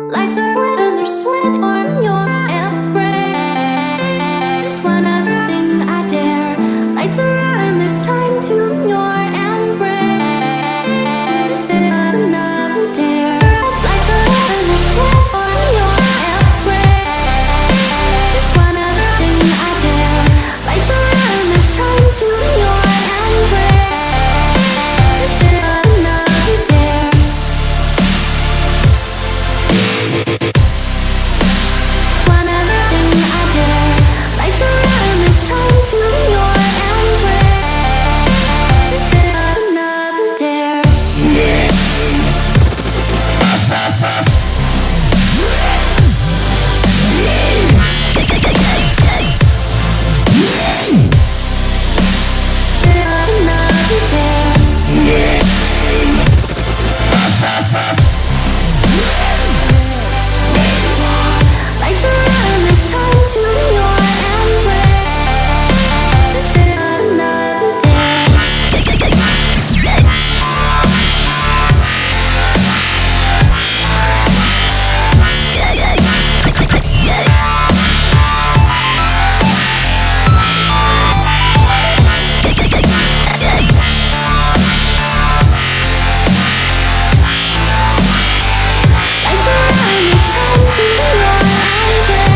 Lights are lit and there's sweat on your embrace. Just one other thing I dare. Lights are out and there's time to your embrace. Just another dare. Lights are out and there's sweat on your embrace. Just one other thing I dare. Lights are out and there's time to your embrace. Just another dare. One other thing I dare. Lights are out and there's time to your embrace. Just another dare. Another dare. Lights are out and there's time to your embrace. Just another dare. Lights are out and there's time to your embrace.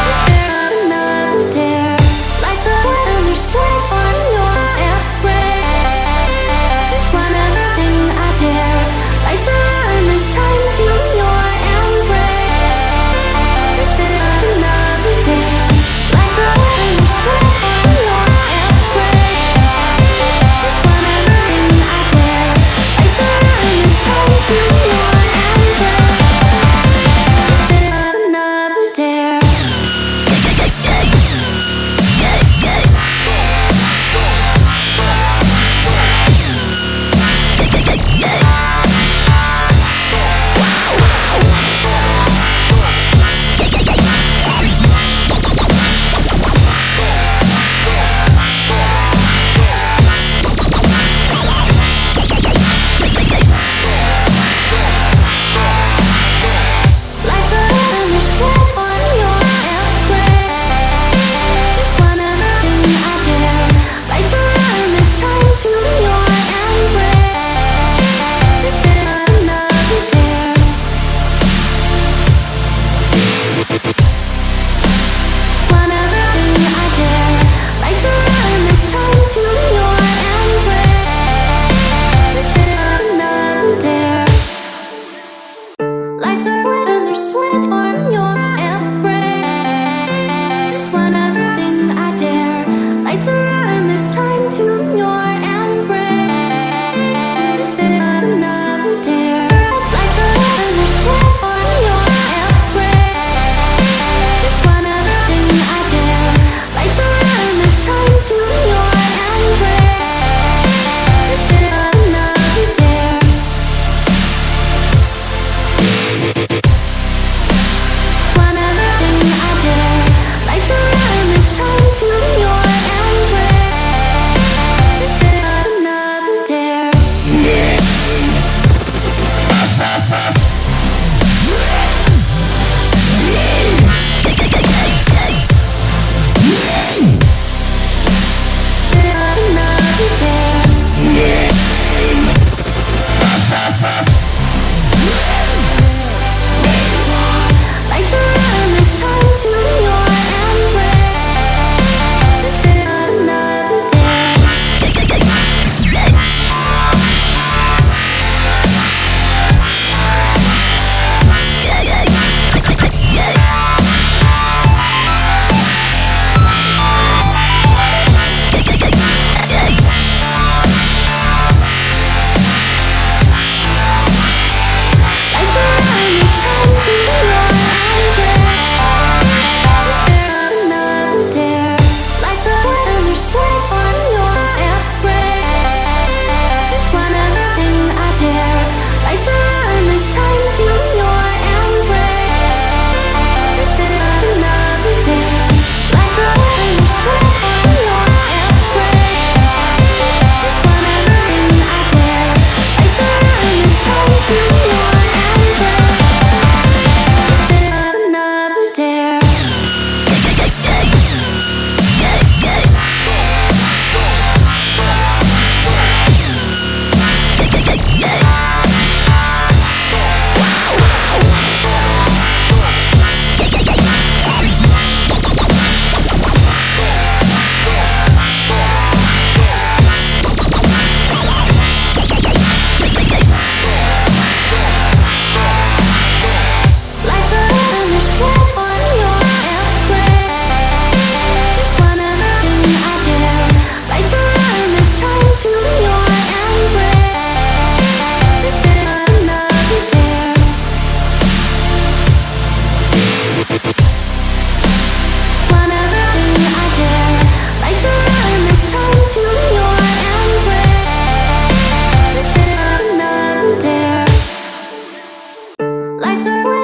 Just another dare. Lights are out and there's sweat on your embrace. Just one other thing I dare. Lights are out and there's time to your embrace. Just another dare. Lights are out and there's sweat on your embrace. Just one other thing I dare. Lights are out and there's time to your embrace. Just another dare. Lights are out and there's sweat on your embrace. Just one other thing I dare. Lights are out and there's time to your embrace. Just another dare. One other thing I dare. Lights are out and there's time to your embrace. Just another dare. Lights are lit and there's sweat on your embrace. Just one other thing I dare. Lights are out and there's time to your embrace. Just another dare. Lights are out and there's sweat on your embrace. Just one other thing I dare. Lights are out and there's time to your embrace. Just another dare. Lights are